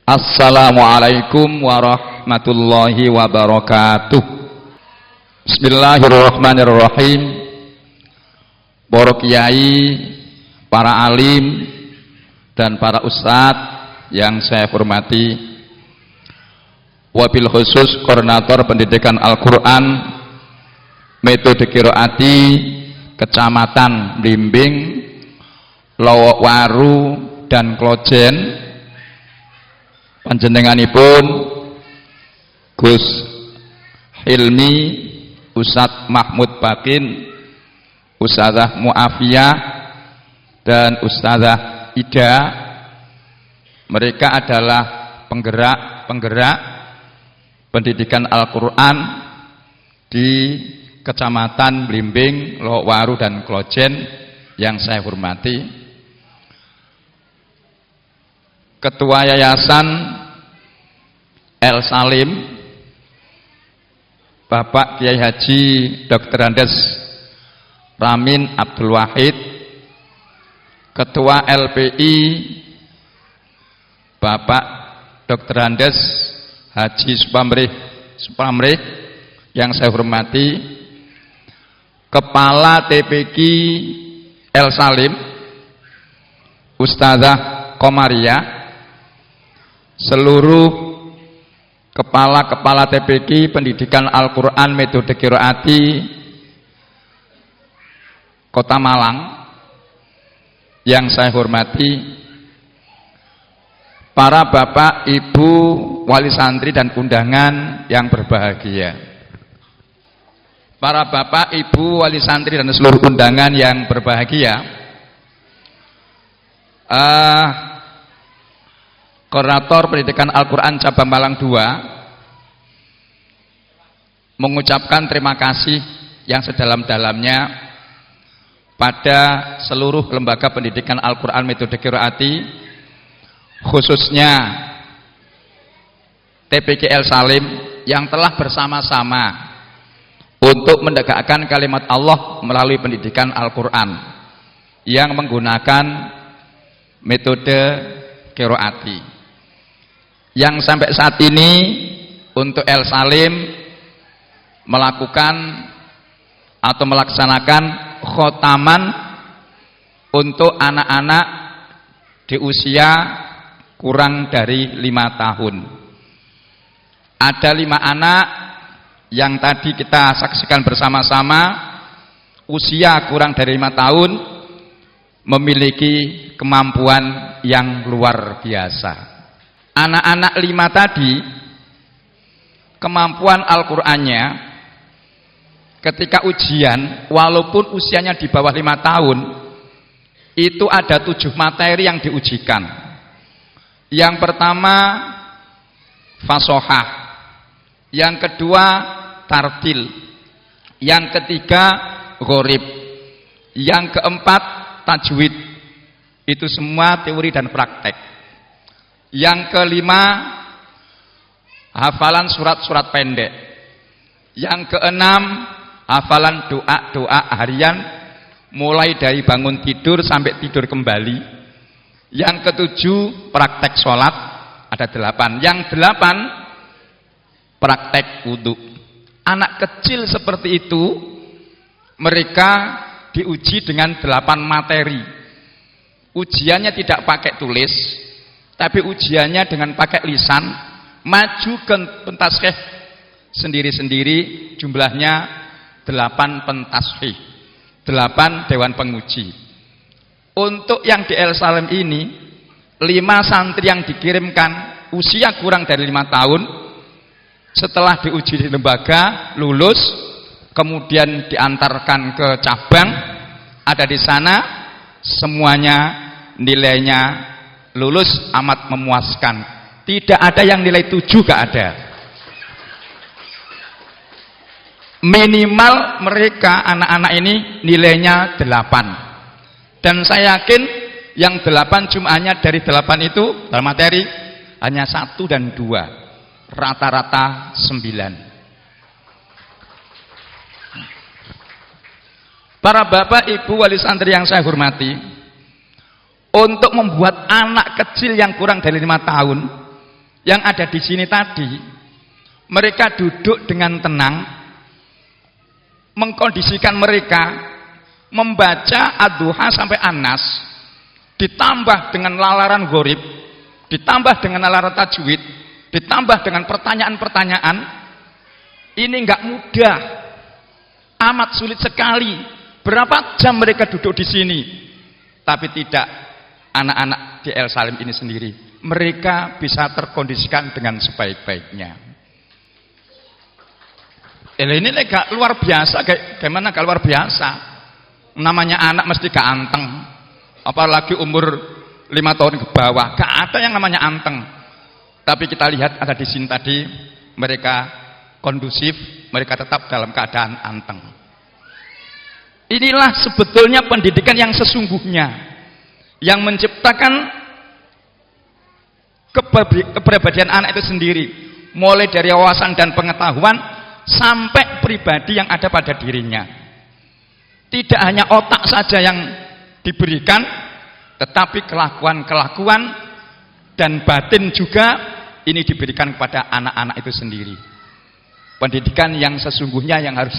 Assalamualaikum warahmatullahi wabarakatuh. Bismillahirrahmanirrahim. Para kiai, para alim, dan para ustadz yang saya hormati, wabil khusus koordinator pendidikan Al-Quran metode Qiraati Kecamatan Blimbing, Lowowaru, dan Klojen, panjenenganipun Gus Hilmi, Ustadz Mahmud Bakin, Ustadzah Muafiyah, dan Ustadzah Ida. Mereka adalah penggerak pendidikan Al-Quran di Kecamatan Blimbing, Lowowaru, dan Klojen yang saya hormati. Ketua Yayasan El Salim, Bapak Kiai Haji Dr. Andes Ramin Abdul Wahid. Ketua LPI, Bapak Dr. Andes Haji Supamrih yang saya hormati. Kepala TPQ El Salim, Ustazah Komaria. Seluruh kepala-kepala TPQ pendidikan Al-Quran metode Qiraati Kota Malang yang saya hormati, para bapak, ibu, wali santri, dan undangan yang berbahagia. Para bapak, ibu, wali santri, dan seluruh undangan yang berbahagia, Koordinator Pendidikan Al-Quran Cabang Malang 2 mengucapkan terima kasih yang sedalam-dalamnya pada seluruh lembaga pendidikan Al-Quran metode Qiraati, khususnya TPQ El Salim yang telah bersama-sama untuk menegakkan kalimat Allah melalui pendidikan Al-Quran yang menggunakan metode Qiraati. Yang sampai saat ini untuk El Salim melakukan atau melaksanakan khotaman untuk anak-anak di usia kurang dari 5 tahun. Ada 5 anak yang tadi kita saksikan bersama-sama, usia kurang dari 5 tahun, memiliki kemampuan yang luar biasa. Anak-anak 5 tadi, kemampuan Al-Qur'annya ketika ujian, walaupun usianya di bawah 5 tahun, itu ada 7 materi yang diujikan. Yang pertama fasohah, yang kedua tartil, yang ketiga gharib, yang keempat tajwid. Itu semua teori dan praktek. Yang kelima hafalan surat-surat pendek. Yang keenam hafalan doa-doa harian mulai dari bangun tidur sampai tidur kembali. Yang ketujuh praktek sholat, ada 8. Yang 8 praktek wudhu. Anak kecil seperti itu mereka diuji dengan 8 materi. Ujiannya tidak pakai tulis, tapi ujiannya dengan pakai lisan, maju ke pentasbih sendiri-sendiri, jumlahnya 8 pentasbih, 8 dewan penguji. Untuk yang di El Salim ini, 5 santri yang dikirimkan usia kurang dari 5 tahun, setelah diuji di lembaga, lulus, kemudian diantarkan ke cabang, ada di sana, semuanya nilainya lulus amat memuaskan. Tidak ada yang nilai 7, gak ada. Minimal mereka anak-anak ini nilainya 8. Dan saya yakin yang 8 jumlahnya dari 8 itu dalam materi hanya 1 dan 2. Rata-rata 9. Para bapak, ibu, wali santri yang saya hormati, untuk membuat anak kecil yang kurang dari 5 tahun yang ada di sini tadi, mereka duduk dengan tenang, mengkondisikan mereka membaca Ad-Duha sampai An-Nas, ditambah dengan lalaran gharib, ditambah dengan lalaran tajwid, ditambah dengan pertanyaan-pertanyaan. Ini enggak mudah, amat sulit sekali. Berapa jam mereka duduk di sini? Tapi tidak, anak-anak di El Salim ini sendiri, mereka bisa terkondisikan dengan sebaik-baiknya. Ini gak luar biasa, gimana gak luar biasa? Namanya anak mesti gak anteng, apalagi umur 5 tahun ke bawah, gak ada yang namanya anteng. Tapi kita lihat ada di sini tadi, mereka kondusif, mereka tetap dalam keadaan anteng. Inilah sebetulnya pendidikan yang sesungguhnya, yang menciptakan kepribadian anak itu sendiri, mulai dari wawasan dan pengetahuan sampai pribadi yang ada pada dirinya. Tidak hanya otak saja yang diberikan, tetapi kelakuan-kelakuan dan batin juga ini diberikan kepada anak-anak itu sendiri. Pendidikan yang sesungguhnya yang harus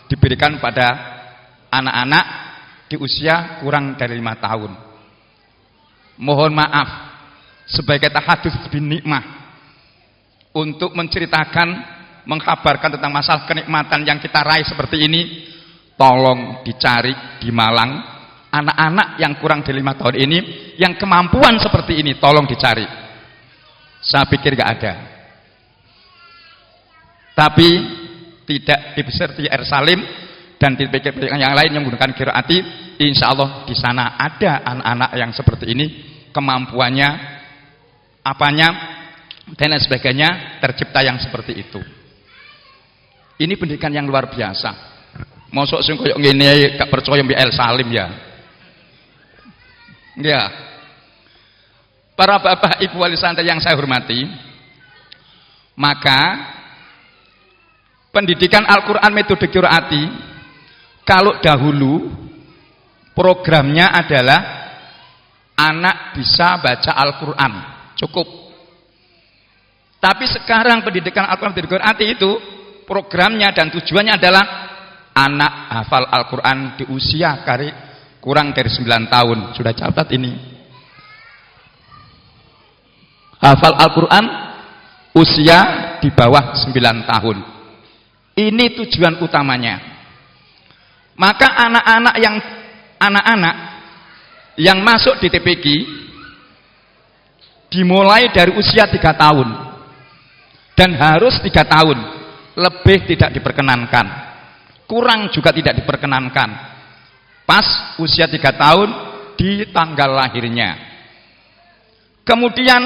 diberikan pada anak-anak di usia kurang dari 5 tahun. Mohon maaf sebagai tahadus bin nikmah untuk menceritakan, mengkabarkan tentang masalah kenikmatan yang kita raih seperti ini. Tolong dicari di Malang anak-anak yang kurang dari 5 tahun ini yang kemampuan seperti ini, tolong dicari. Saya pikir gak ada. Tapi tidak di El Salim dan di pikir-pikir yang lain yang menggunakan qiraati, insya Allah di sana ada anak-anak yang seperti ini, kemampuannya, apanya dan lain sebagainya tercipta yang seperti itu. Ini pendidikan yang luar biasa. Mosok sing koyo ngene gak percaya mbek El Salim ya. Ya. Para bapak ibu wali santri yang saya hormati, maka pendidikan Al-Qur'an metode qiraati kalau dahulu programnya adalah anak bisa baca Al-Qur'an, cukup. Tapi sekarang pendidikan Al-Qur'an metode qiraati itu programnya dan tujuannya adalah anak hafal Al-Quran di usia kurang dari 9 tahun. Sudah catat ini. Hafal Al-Quran usia di bawah 9 tahun. Ini tujuan utamanya. Maka anak-anak yang masuk di TPQ dimulai dari usia 3 tahun dan harus 3 tahun. Lebih tidak diperkenankan, kurang juga tidak diperkenankan. Pas usia 3 tahun di tanggal lahirnya. Kemudian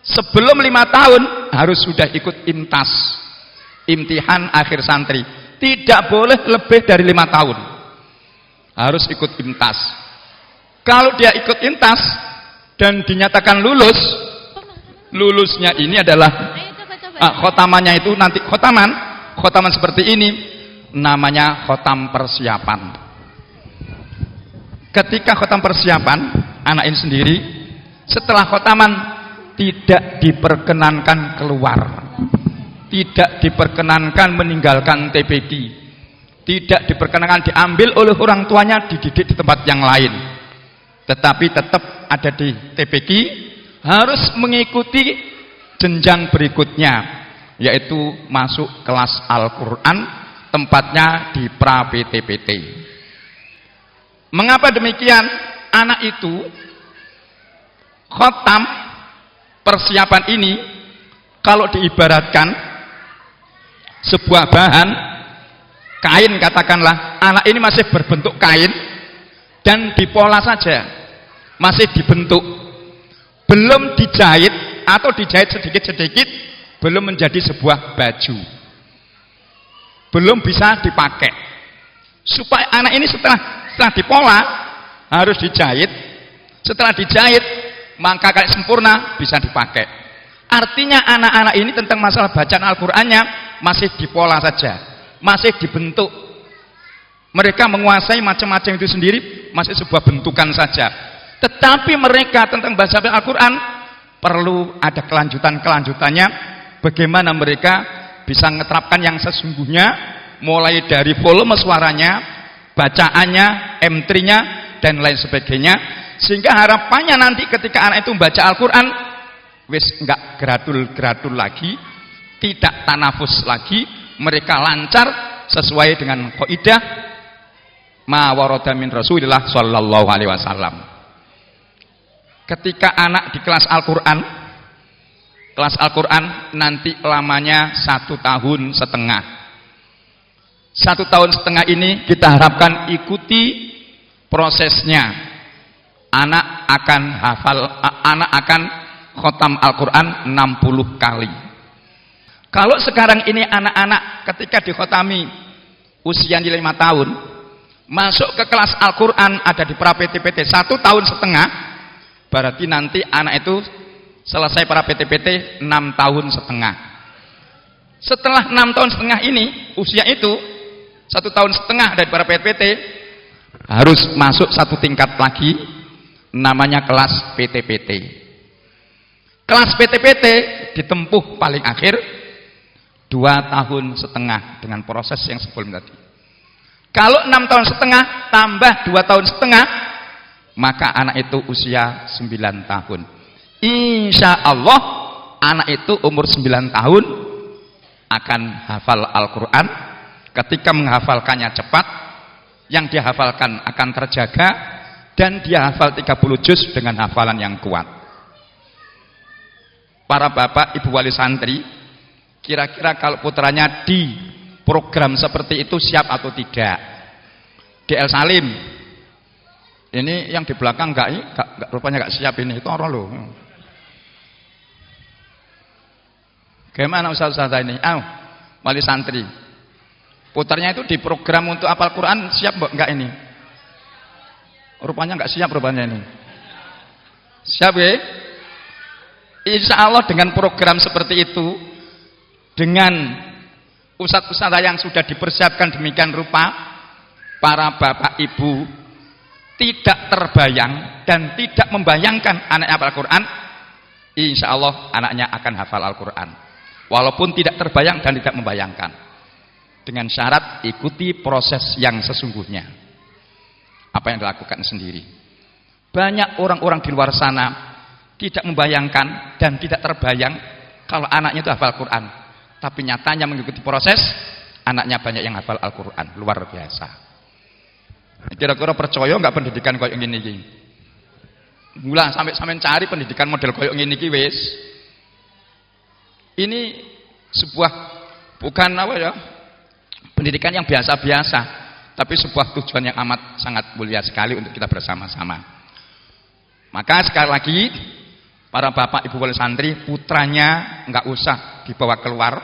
sebelum 5 tahun harus sudah ikut IMTAS, imtihan akhir santri. Tidak boleh lebih dari 5 tahun, harus ikut IMTAS. Kalau dia ikut IMTAS dan dinyatakan lulus, lulusnya ini adalah khotamannya itu nanti khotaman seperti ini namanya khotam persiapan. Ketika khotam persiapan anak ini sendiri setelah khotaman tidak diperkenankan keluar, tidak diperkenankan meninggalkan TPQ, tidak diperkenankan diambil oleh orang tuanya dididik di tempat yang lain, tetapi tetap ada di TPQ, harus mengikuti jenjang berikutnya, yaitu masuk kelas Al-Quran, tempatnya di pra-PT-PT. Mengapa demikian? Anak itu khotam persiapan ini kalau diibaratkan sebuah bahan kain, katakanlah anak ini masih berbentuk kain dan dipola saja, masih dibentuk, belum dijahit atau dijahit sedikit-sedikit, belum menjadi sebuah baju, belum bisa dipakai. Supaya anak ini setelah dipola harus dijahit, setelah dijahit maka kayak sempurna bisa dipakai. Artinya anak-anak ini tentang masalah bacaan Al-Qur'annya masih dipola saja, masih dibentuk. Mereka menguasai macam-macam itu sendiri, masih sebuah bentukan saja. Tetapi mereka tentang bahasa Al-Quran perlu ada kelanjutannya, bagaimana mereka bisa menerapkan yang sesungguhnya, mulai dari volume suaranya, bacaannya, M3-nya, dan lain sebagainya, sehingga harapannya nanti ketika anak itu membaca Al-Quran, wis enggak gradul-gradul lagi, tidak tanafus lagi, mereka lancar sesuai dengan kaidah ma warada min Rasulillah sallallahu alaihi wasallam. Ketika anak di kelas Al-Quran nanti lamanya 1 tahun setengah. 1 tahun setengah ini kita harapkan ikuti prosesnya. Anak akan khotam Al-Quran 60 kali. Kalau sekarang ini anak-anak ketika dikhotami usia 5 tahun, masuk ke kelas Al-Quran ada di pra PT-PT 1 tahun setengah, berarti nanti anak itu selesai pra PT-PT 6 tahun setengah. Setelah 6 tahun setengah ini, usia itu 1 tahun setengah dari pra PT-PT harus masuk 1 tingkat lagi, namanya kelas PT-PT. Kelas PT-PT ditempuh paling akhir 2 tahun setengah dengan proses yang sebelum tadi. Kalau 6 tahun setengah tambah 2 tahun setengah, maka anak itu usia 9 tahun. Insya Allah anak itu umur 9 tahun akan hafal Al-Quran. Ketika menghafalkannya cepat, yang dia hafalkan akan terjaga, dan dia hafal 30 juz dengan hafalan yang kuat. Para bapak ibu wali santri, kira-kira kalau putranya di program seperti itu siap atau tidak? Di El Salim ini yang di belakang rupanya enggak siap ini, itu orang loh. Gimana ustaz-ustaz ini? Wali santri, putarnya itu di program untuk hafal Quran siap enggak ini? Rupanya enggak siap rupanya ini. Siap ya? Insya Allah dengan program seperti itu, dengan ustadz-ustadz yang sudah dipersiapkan demikian rupa, para bapak ibu tidak terbayang dan tidak membayangkan anaknya hafal Al-Quran, insya Allah anaknya akan hafal Al-Quran. Walaupun tidak terbayang dan tidak membayangkan. Dengan syarat ikuti proses yang sesungguhnya. Apa yang dilakukan sendiri. Banyak orang-orang di luar sana tidak membayangkan dan tidak terbayang kalau anaknya itu hafal Al-Quran. Tapi nyatanya mengikuti proses, anaknya banyak yang hafal Al-Quran. Luar biasa. Kira-kira percaya nggak pendidikan kayak gini? Mula sampai cari pendidikan model kayak gini wis. Ini sebuah bukan apa ya, pendidikan yang biasa-biasa, tapi sebuah tujuan yang amat sangat mulia sekali untuk kita bersama-sama. Maka sekali lagi, para bapak ibu wali santri, putranya nggak usah dibawa keluar,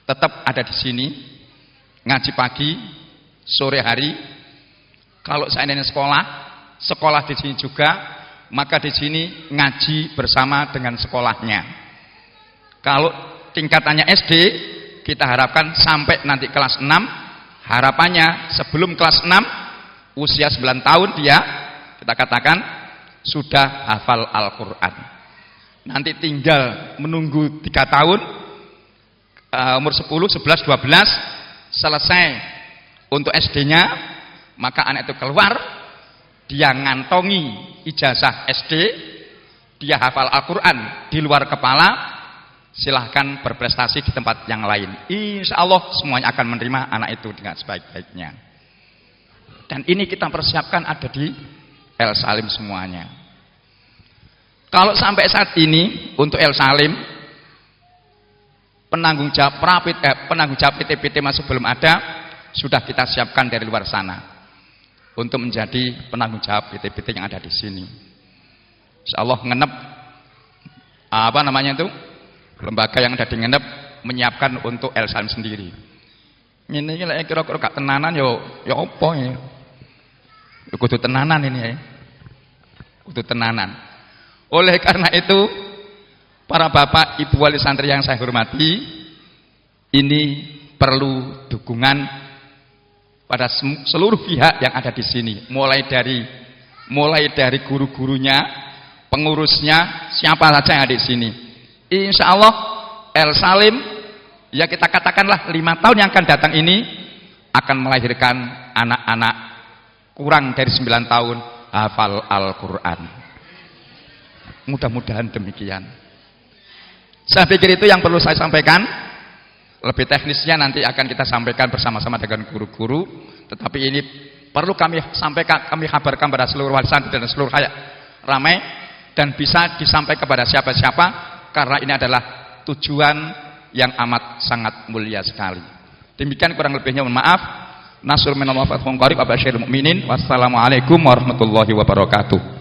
tetap ada di sini, ngaji pagi, sore hari. Kalau seandainya sekolah di sini juga, maka di sini ngaji bersama dengan sekolahnya. Kalau tingkatannya SD, kita harapkan sampai nanti kelas 6, harapannya sebelum kelas 6, usia 9 tahun dia, kita katakan, sudah hafal Al-Quran. Nanti tinggal menunggu 3 tahun, umur 10, 11, 12, selesai untuk SD-nya, maka anak itu keluar, dia ngantongi ijazah SD, dia hafal Al-Quran di luar kepala, silahkan berprestasi di tempat yang lain. Insya Allah semuanya akan menerima anak itu dengan sebaik-baiknya. Dan ini kita persiapkan ada di El Salim semuanya. Kalau sampai saat ini untuk El Salim, penanggung jawab PT-PT masih belum ada, sudah kita siapkan dari luar sana untuk menjadi penanggung jawab PT-PT yang ada di sini. Insya Allah ngenep lembaga yang ada di ngenep menyiapkan untuk El Salim sendiri. Ini kira-kira gak tenanan yo apa ya? Kudu tenanan ini ya. Kudu tenanan. Oleh karena itu, para bapak ibu wali santri yang saya hormati, ini perlu dukungan pada seluruh pihak yang ada di sini, mulai dari guru-gurunya, pengurusnya, siapa saja yang ada di sini. Insya Allah El Salim, ya kita katakanlah 5 tahun yang akan datang ini akan melahirkan anak-anak kurang dari 9 tahun hafal Al-Quran. Mudah-mudahan demikian. Saya pikir itu yang perlu saya sampaikan. Lebih teknisnya nanti akan kita sampaikan bersama-sama dengan guru-guru. Tetapi ini perlu kami sampaikan, kami kabarkan pada seluruh wali santri dan seluruh rakyat ramai, dan bisa disampaikan kepada siapa-siapa, karena ini adalah tujuan yang amat sangat mulia sekali. Demikian kurang lebihnya, mohon maaf. Nasrul minallah wa fathun qarib, abasyirul mukminin. Wassalamualaikum warahmatullahi wabarakatuh.